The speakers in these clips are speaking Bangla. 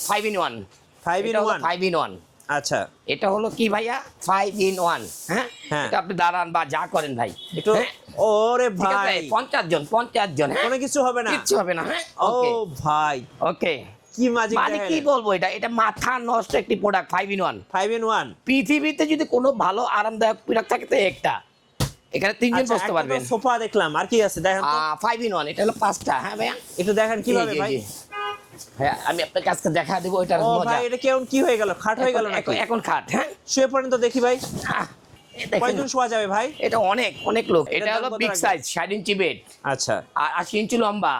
5 in 1 5 in 1 5 in 1 আচ্ছা এটা হলো কি ভাইয়া 5 in 1 হ্যাঁ হ্যাঁ। এটা আপনি দাঁড়ান বা যা করেন ভাই একটু হ্যাঁ? ওরে ঠিক আছে ভাই 50 জন হ্যাঁ কোনো কিছু হবে না কিচ্ছু হবে না হ্যাঁ ও ওকে ভাই ওকে কি ম্যাজিক মানে কি বলবো এটা মাথা নষ্ট একটি প্রোডাক্ট 5 in 1 5 in 1 পৃথিবীতে যদি কোনো ভালো আরামদায়ক প্রোডাক্ট থাকে তো একটা এখানে তিনজন বসতে পারবেন সোফা দেখলাম আর কি আছে দেখেন তো 5 in 1 এটা হলো পাঁচটা হ্যাঁ ভাইয়া একটু দেখেন কিভাবে জি, জি, ভাই জি। হ্যাঁ আমি আপনাকে আজকে দেখা দেবো এটার ও মজা ভাই এটা কেমন কি হয়ে গেল খাট হয়ে গেল নাকি এখন খাট হ্যাঁ শুয়ে পড়েন তো দেখি ভাই এই দেখেন, কয়জন শোয়া যাবে ভাই এটা অনেক অনেক লোক এটা দাম হলো কত বিগ রাখবেন? সাইজ 60 ইঞ্চি বেড আচ্ছা আর 80 ইঞ্চি লম্বা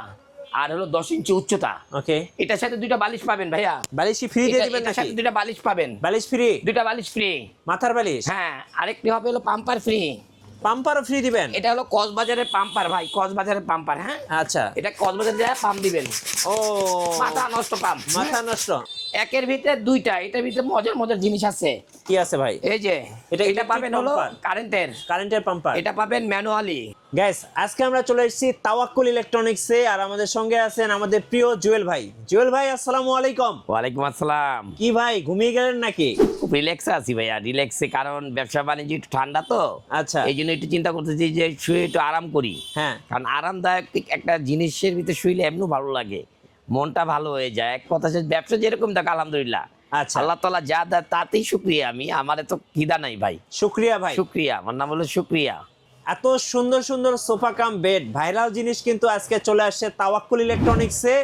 আর হলো 10 ইঞ্চি উচ্চতা ওকে এটার সাথে দুইটা বালিশ পাবেন ভাইয়া বালিশ ফ্রি দিয়ে দিবেন এটার নাকি সাথে দুইটা বালিশ পাবেন বালিশ ফ্রি দুইটা বালিশ ফ্রি মাথার বালিশ হ্যাঁ আরেকটি হবে হলো পাম্পার ফ্রি পাম্পারও ফ্রি দিবেন এটা হলো কক্সবাজারের পাম্পার ভাই কক্সবাজারের পাম্পার হ্যাঁ আচ্ছা এটা কক্সবাজার যায় পাম্প দিবেন ও মাথা নষ্ট পাম্প মাথা নষ্ট একের ভিতরে দুইটা এটার ভিতরে মজার মজার জিনিস আছে কি আছে ভাই এই যে এটা এটা পাবেন হলো electric কারেন্টের কারেন্টের পাম্পার এটা পাবেন ম্যানুয়ালি গাইস আজকে আমরা চলে এসেছি তাওয়াক্কুল ইলেকট্রনিক্সে আর আমাদের সঙ্গে আছেন আমাদের প্রিয় জুয়েল ভাই আসসালামু আলাইকুম ওয়ালাইকুম আসসালাম কি ভাই ঘুমিয়ে গেলেন নাকি খুব রিল্যাক্সে আছি ভাইয়া রিল্যাক্সে কারণ ব্যবসা বাণিজ্য একটু ঠান্ডা তো আচ্ছা এই জন্য একটু চিন্তা করতেছি যে শুয়ে একটু আরাম করি হ্যাঁ কারণ আরামদায়ক একটা জিনিসের ভিতরে শুইলে এমনি ভালো লাগে মনটা ভালো হয়ে যায় এক কথা শেষ ব্যবসা যেরকম দেখ আলহামদুলিল্লাহ আচ্ছা আল্লাহ তাআলা যা দেয় তাতেই শুকরিয়া আমি আমার তো খিদা নাই ভাই শুক্রিয়া ভাই শুকরিয়া আমার নাম হলো শুকরিয়া এত সুন্দর সুন্দর সোফা কাম বেড ভাইরাল জিনিস কিন্তু আজকে চলে আসছে তাওয়াক্কুল ইলেকট্রনিক্সে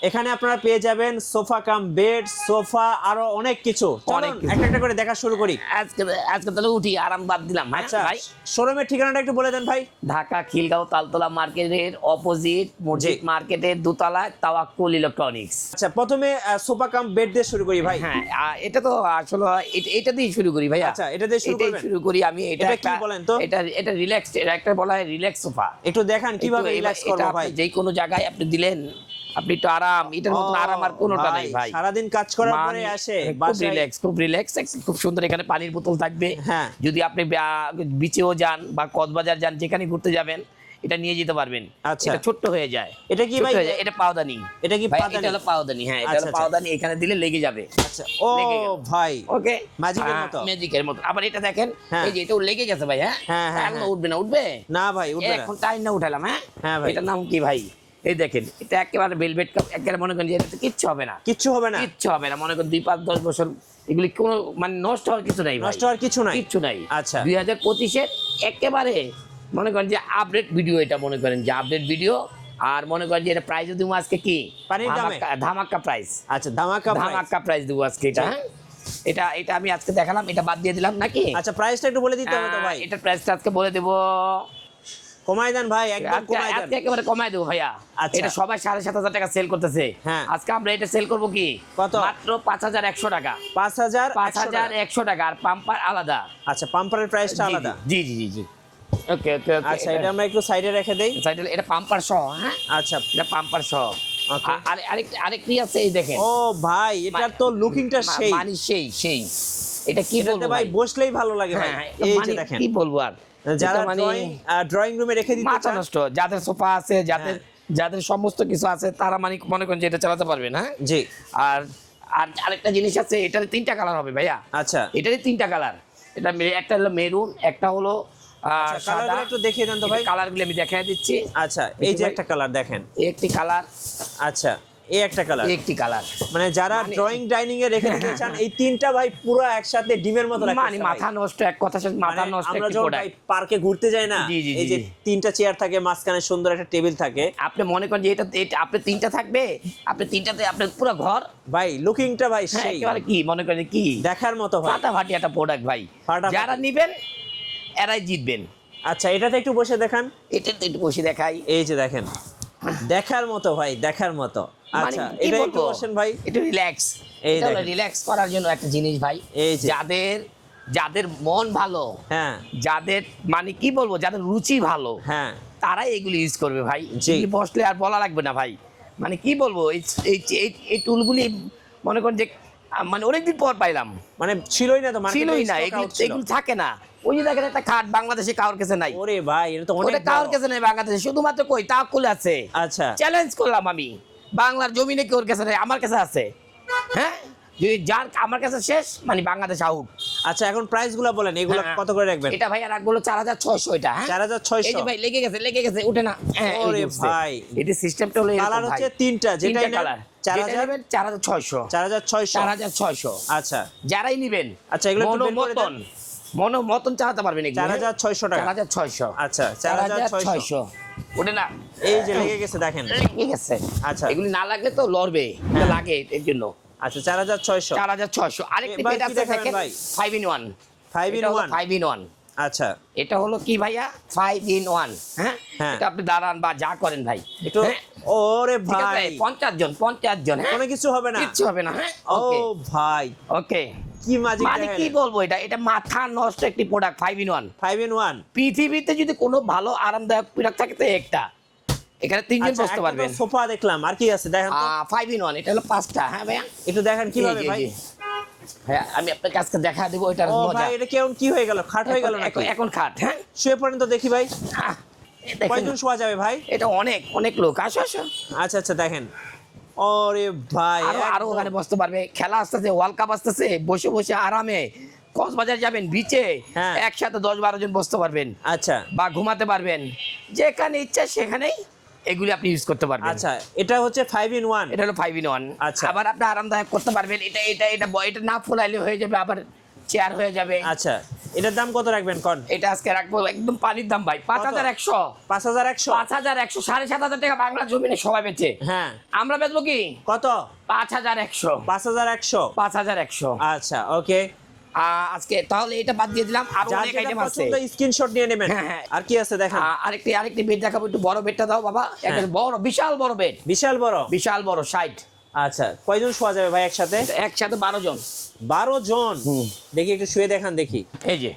এখানে আপনারা পেয়ে যাবেন সোফা কাম বেড সোফা আরো অনেক কিছু অনেক চলুন কিছু। একটা একটা করে দেখা শুরু করি আজকে আজকে তাহলে উঠি আরাম বাদ দিলাম হ্যাঁ আচ্ছা ভাই শোরুমের ঠিকানাটা একটু বলে দেন ভাই ঢাকা খিলগাঁও তালতলা মার্কেটের অপোজিট মসজিদ জি। মার্কেটের দোতলায় তাওয়াক্কুল ইলেকট্রনিক্স আচ্ছা প্রথমে সোফা কাম বেড দিয়ে শুরু করি ভাই হ্যাঁ এটা তো আসলে এটা দিয়ে শুরু করি ভাইয়া আচ্ছা, এটা দিয়ে শুরু এটাই করবেন? শুরু করি আমি এটা এটা কি একটা বলেন তো? এটা রিল্যাক্স এটা একটা বলা হয় রিল্যাক্স সোফা একটু দেখান কিভাবে রিল্যাক্স করবো ভাই যে কোনো জায়গায় আপনি দিলেন আপনি একটু আরাম এটার মতন আরাম আর কোনোটা নাই ভাই সারাদিন কাজ করার পরে আসে খুব রিল্যাক্স খুব সুন্দর এখানে পানির বোতল থাকবে হ্যাঁ। যদি আপনি বিচেও যান বা কক্সবাজার যান যেখানে ঘুরতে যাবেন এটা নিয়ে যেতে পারবেন আচ্ছা। এটা ছোট্ট হয়ে যায় এটা কি ছোট্ট ভাই? হয়ে যায়, এটা পাওদানি এটা কি ভাই, পাওদানি? এটা হলো পাওদানি হ্যাঁ এটা আচ্ছা, হলো আচ্ছা। পাওদানি এখানে দিলে লেগে যাবে আচ্ছা ও লেগে গেল। ভাই ওকে ম্যাজিকের মতো। ম্যাজিকের মতো আবার এটা দেখেন হ্যাঁ। এই যে এটাও লেগে গেছে ভাই হ্যাঁ হ্যাঁ, হ্যাঁ, এখনো হ্যাঁ। উঠবে না উঠবে না ভাই উঠবে না এখন টাইম না উঠালাম হ্যাঁ হ্যাঁ ভাই। এটার নাম কি ভাই এই দেখেন এটা একেবারে ভেলভেট কাপ একেবারে মনে করেন যে এটা কিচ্ছু হবে না কিচ্ছু হবে না কিচ্ছু হবে না মনে করেন 2-5-10 বছর এগুলি কোনো মানে নষ্ট হওয়ার কিছু নাই ভাই। নষ্ট হওয়ার কিছু নাই কিচ্ছু নাই আচ্ছা 2025-এর একেবারে মনে করেন যে আপডেট ভিডিও এটা মনে করেন যে আপডেট ভিডিও আর মনে করেন যে এটা প্রাইস দিব আজকে কি পানির দামে? ধামাকা প্রাইস আচ্ছা ধামাকা price। ধামাকা প্রাইস দেবো আজকে এটা হ্যাঁ এটা আমি আজকে দেখালাম এটা বাদ দিয়ে দিলাম নাকি আচ্ছা প্রাইসটা একটু বলে দিতে হবে তো ভাই এটা প্রাইসটা আজকে বলে দেবো কমাই দেন ভাই একদম কমাই আজকে দেন একেবারে কমাই দেবো ভাইয়া আচ্ছা। এটা সবাই 7,500 টাকা সেল করতেছে হ্যাঁ। আজকে আমরা এটা সেল করবো কি কত? মাত্র 5,100 টাকা 5,100 5,100 টাকা আর পাম্পার আলাদা আচ্ছা পাম্পারের প্রাইসটা জি, আলাদা জি জি জি জি ওকে ওকে ওকে আচ্ছা এটা আমরা একটু সাইডে রেখে দেই এটা পাম্পার সহ হ্যাঁ আচ্ছা এটা পাম্পার সহ Okay. আরেকটি আছে এই দেখেন ও ভাই এটার তো লুকিংটা সেই মানে সেই এটা কি এটাতে বলবো ভাই ভাই বসলেই ভালো লাগে ভাই হ্যাঁ এই যে মানে দেখেন কি বলবো আর যারা এটা মানে ড্রয়িং রুমে রেখে দিতে মাথা চান নষ্ট যাদের সোফা আছে যাদের সমস্ত কিছু আছে তারা মানে মনে করেন যে এটা চালাতে পারবেন হ্যাঁ জি আর আরেকটা জিনিস আছে এটার 3টা কালার হবে ভাইয়া আচ্ছা এটারই 3টা কালার এটা একটা হলো মেরুন একটা হলো কালারগুলো একটু দেখিয়ে দেন তো ভাই কালারগুলো আমি দেখাই দিচ্ছি আচ্ছা এই যে একটা কালার দেখেন এই একটি কালার আচ্ছা এই একটা কালার একটি কালার মানে যারা ড্রয়িং ডাইনিং এ রেখে দিতে চান এই তিনটা ভাই পুরো একসাথে ডিমের মতো রাখতে মানে মাথা নষ্ট এক কথা শেষ মাথা নষ্ট আমরা একটি যখন প্রোডাক্ট ভাই পার্কে ঘুরতে যাই না জি, জি, এই যে জি। তিনটা চেয়ার থাকে মাঝখানে সুন্দর একটা টেবিল থাকে আপনি মনে করেন যে এটা আপনি 3টা থাকবে আপনি 3টাতে আপনার পুরো ঘর ভাই লুকিংটা ভাই হ্যাঁ, সেই একেবারে কি মনে করেন কি দেখার মতো ভাই ফাটাফাটি একটা প্রোডাক্ট ভাই ফাটাফাটি। যারা নিবেন এরাই জিতবেন আচ্ছা এটাতে একটু বসে দেখান এটা একটু বসে দেখাই এই যে দেখেন দেখার মতো ভাই দেখার মতো মানে আচ্ছা কি এটা একটু বলবো? বসেন ভাই একটু রিল্যাক্স এই এটা দেখেন। রিল্যাক্স করার জন্য একটা জিনিস ভাই এই যে। যাদের মন ভালো হ্যাঁ যাদের মানে কি বলবো যাদের রুচি ভালো হ্যাঁ তারাই এগুলি ইউজ করবে ভাই জি। এগুলি বসলে আর বলা লাগবে না ভাই মানে কি বলবো এই টুলগুলি মনে করেন যে মানে অনেকদিন পর পাইলাম মানে ছিলই না তো মার্কেটে ছিলই না stock এগুলি out ছিল। এগুলি থাকে না ওই যে দেখেন একটা খাট বাংলাদেশে কারোর কাছে নাই ওরে ভাই এটা তো অনেক ওটা কারোর বড়। কাছে নাই বাংলাদেশে শুধুমাত্র কই তাওয়াক্কুল আছে আচ্ছা চ্যালেঞ্জ করলাম আমি বাংলার জমিনে কেউ কাছে নাই আমার কাছে আছে হ্যাঁ যদি যার আমার কাছে শেষ মানে বাংলাদেশ আউট। আচ্ছা এখন প্রাইস গুলো বলেন, এগুলো কত করে রাখবেন? এটা ভাইয়া রাখবো 4600 এটা। হ্যাঁ 4600। এই যে ভাই লেগে গেছে উঠে না। হ্যাঁ ওরে ভাই এটা সিস্টেমটা হলো কালার হচ্ছে তিনটা, যেটাই কালার 4600 4600। আচ্ছা যারাই নেবেন আচ্ছা এগুলো একটু বের করে দেন। মতন চালাতে পারবেন এগুলো 4600 টাকা। 4600 আচ্ছা 4600 ওঠে না। এই যে লেগে গেছে দেখেন। লেগে গেছে। আচ্ছা এগুলি না লাগলে তো লড়বে, এটা লাগে এর জন্য। আচ্ছা 4600। 4600 আরেকটি এবার বেড কি আছে দেখাবেন দেখেন ভাই? 5 in 1। 5 in 1। 5 in 1 আচ্ছা এটা হলো কি ভাইয়া 5 in 1। হ্যাঁ হ্যাঁ। এটা আপনি দাঁড়ান বা যা করেন ভাই একটু হ্যাঁ? ওরে ঠিক আছে, ভাই 50 জন হ্যাঁ কোনো কিছু হবে না। কিচ্ছু হবে না। হ্যাঁ ও ভাই ওকে কি ম্যাজিক মানে কি দেখেন। বলবো, এটা মাথা নষ্ট একটি প্রোডাক্ট 5 in 1। 5 in 1। পৃথিবীতে যদি কোনো ভালো আরামদায়ক প্রোডাক্ট থাকে তো একটা, এখানে তিনজন আচ্ছা বসতে একটা পারবেন। তো সোফা দেখলাম, আর কি আছে দেখেন তো। 5 in 1 এটা হলো 5টা। হ্যাঁ ভাইয়া একটু দেখেন কিভাবে এই যে, ভাই। এই যে। হ্যাঁ আমি আপনাকে আজকে দেখা দেবো এটার ও মজা। ভাই এটা কেমন কি হয়ে গেল, খাট হয়ে গেল নাকি? এখন খাট। হ্যাঁ শুয়ে পড়েন তো দেখি ভাই, এই দেখেন, কয়জন শোয়া যাবে ভাই? এটা অনেক লোক। আসো আচ্ছা আচ্ছা দেখেন। ওরে ভাই আরো একদম। ওখানে বসতে পারবে। খেলা আসতেছে, ওয়ার্ল্ড কাপ আসতেছে, বসে আরামে কক্সবাজার যাবেন বিচে হ্যাঁ। একসাথে 10-12 জন বসতে পারবেন আচ্ছা বা ঘুমাতে পারবেন, যেখানে ইচ্ছা সেখানেই এগুলি আপনি ইউজ করতে পারবেন। আচ্ছা এটা হচ্ছে 5 in 1। এটা হলো 5 in 1। আচ্ছা। আবার আপনি আরামদায়ক করতে পারবেন। এটা না ফুলাইলে হয়ে যাবে, আবার চেয়ার হয়ে যাবে। আচ্ছা এটার দাম কত রাখবেন কোন? এটা আজকে রাখবো একদম পানির দাম ভাই 5100। 5100। 5100 7500 টাকা বাংলা জমিনে সবাই বেচে। হ্যাঁ আমরা বেচবো কি কত? 5100। 5100। 5100। আচ্ছা ওকে। আজকে তাহলে এটা বাদ দিয়ে দিলাম, আরো যার অনেক যেটা আইটেম আছে। পছন্দ স্ক্রিনশট নিয়ে নেবেন। হ্যাঁ। আর কি আছে দেখেন। আরেকটি বেড দেখাবো, একটু বড় বেডটা দাও বাবা। একটা বড় বিশাল বড় বেড, বিশাল বড়। বিশাল বড় 60। আচ্ছা কয়জন শোয়া যাবে ভাই একসাথে? একসাথে 12 জন। 12 জন। দেখি একটু শুয়ে দেখান দেখি। এই যে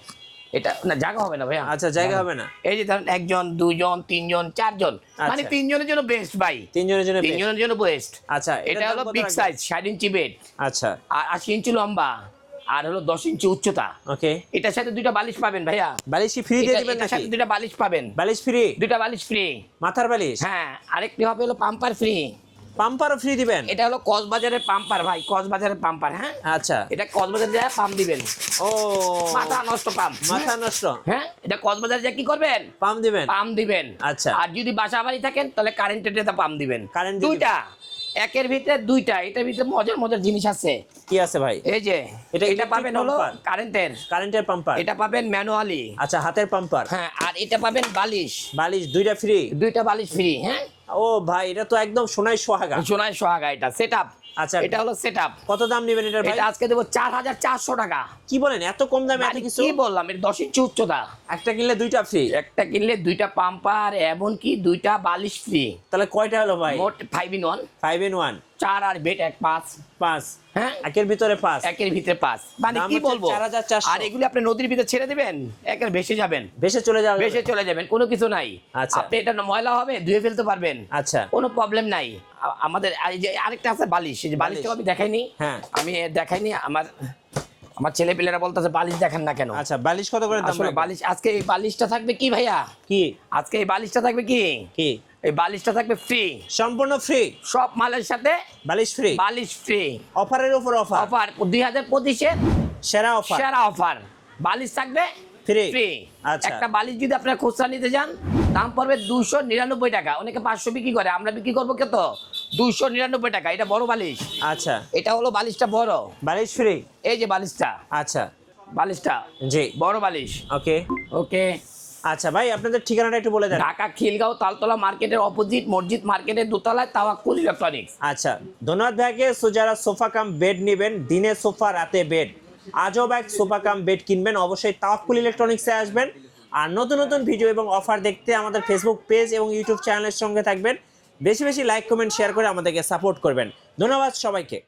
এটা না জায়গা হবে না ভাইয়া। আচ্ছা জায়গা হবে না। এই যে ধরেন 1 জন 2 জন 3 জন 4 জন, মানে আচ্ছা। 3 জনের জন্য বেস্ট ভাই। 3 জনের জন্য 3 জনের জন্য বেস্ট। আচ্ছা এটা হলো দাম কত বিগ রাখবেন? সাইজ 60 ইঞ্চি বেড, আচ্ছা আর 80 ইঞ্চি লম্বা, আর হলো 10 ইঞ্চি উচ্চতা। ওকে। এটার সাথে দুইটা বালিশ পাবেন ভাইয়া। বালিশ ফ্রি দিয়ে দিবেন এটার নাকি? সাথে দুইটা বালিশ পাবেন। বালিশ ফ্রি? দুইটা বালিশ ফ্রি। মাথার বালিশ? হ্যাঁ আরেকটি হবে হলো পাম্পার ফ্রি। পাম্পারও ফ্রি দিবেন? এটা হলো কক্সবাজারের পাম্পার ভাই, কক্সবাজারের পাম্পার। হ্যাঁ আচ্ছা এটা কক্সবাজার যায় পাম্প দিবেন। ও মাথা নষ্ট পাম্প। মাথা নষ্ট। হ্যাঁ এটা কক্সবাজার যায় কি করবেন? পাম্প দিবেন? পাম্প দিবেন। আচ্ছা। আর যদি বাসা বাড়ি থাকেন তাহলে কারেন্টের পাম্প দিবেন। কারেন্ট দুইটা, একের ভিতরে দুইটা। এটার ভিতরে মজার জিনিস আছে। কি আছে ভাই? এই যে এটা এটা পাবেন হলো পাম্পার? কারেন্টের পাম্পার? এটা পাবেন ম্যানুয়ালি। আচ্ছা হাতের পাম্পার। হ্যাঁ আর এটা পাবেন বালিশ। বালিশ দুইটা ফ্রি? দুইটা বালিশ ফ্রি। হ্যাঁ ও ভাই এটা তো একদম সোনাই সোহাগা। সোনায় সোহাগা। এটা সেটআপ। আচ্ছা এটা হলো সেটআপ। কত দাম নেবেন এটার ভাই? এটা আজকে দেবো 4400 টাকা। কি বলেন এত কম দামে এত মানে কিছু? কি বললাম, এটা 10 ইঞ্চি উচ্চতা। একটা কিনলে দুইটা ফ্রি? একটা কিনলে দুইটা পাম্পার, এমনকি দুইটা বালিশ ফ্রি। তাহলে কয়টা হলো ভাই? মোট 5 in 1। 5 in 1। 4 R bed 5। 5। হ্যাঁ একের ভিতরে 5? একের ভিতরে 5। মানে দাম কি হচ্ছে বলবো, 4400। আর এগুলি আপনি নদীর ভিতরে ছেড়ে দিবেন, একের ভেসে যাবেন। ভেসে চলে যাবে? ভেসে চলে যাবেন, কোনো কিছু নাই। আচ্ছা। আপনি এটা ময়লা হবে ধুয়ে ফেলতে পারবেন, আচ্ছা কোনো প্রবলেম নাই। আমাদের এই যে আরেকটা আছে বালিশ, এই যে বালিশটা আমি দেখাইনি। হ্যাঁ। আমি দেখাইনি। আমার ছেলে পেলেরা বলতেছে বালিশ দেখেন না কেন। আচ্ছা বালিশ কত করে দাম আসলে রাখবেন? বালিশ আজকে এই বালিশটা থাকবে কি ভাইয়া, কি আজকে এই বালিশটা থাকবে কি, কি এই বালিশটা থাকবে ফ্রি। সম্পূর্ণ ফ্রি? সব মালের সাথে বালিশ ফ্রি? বালিশ ফ্রি। অফারের উপর অফার? অফার 2025-এর সেরা অফার? সেরা অফার। বালিশ থাকবে ফ্রি? ফ্রি। আচ্ছা। একটা বালিশ যদি আপনারা খুচরা নিতে যান দাম পড়বে 299 টাকা। অনেকে 500 বিক্রি করে, আমরা বিক্রি করবো কত? 299 টাকা। এটা বড় বালিশ। আচ্ছা এটা হলো বালিশটা বড়। বালিশ ফ্রি? এই যে বালিশটা, আচ্ছা বালিশটা জি বড় বালিশ। ওকে। ওকে। আচ্ছা ভাই আপনাদের ঠিকানাটা একটু বলে দেন। ঢাকা খিলগাঁও তালতলা মার্কেটের অপোজিট মসজিদ মার্কেটের দোতলায় তাওয়াক্কুল ইলেকট্রনিক্স। আচ্ছা ধন্যবাদ ভাইকে। সো যারা সোফা কাম বেড নেবেন, দিনে সোফা রাতে বেড, আজও এক সোফা কাম বেড কিনবেন, অবশ্যই তাওয়াক্কুল ইলেকট্রনিক্সে আসবেন। আর নতুন নতুন ভিডিও এবং অফার দেখতে আমাদের ফেসবুক পেজ এবং ইউটিউব চ্যানেলের সঙ্গে থাকবেন। বেশি বেশি লাইক কমেন্ট শেয়ার করে আমাদেরকে সাপোর্ট করবেন। ধন্যবাদ সবাইকে।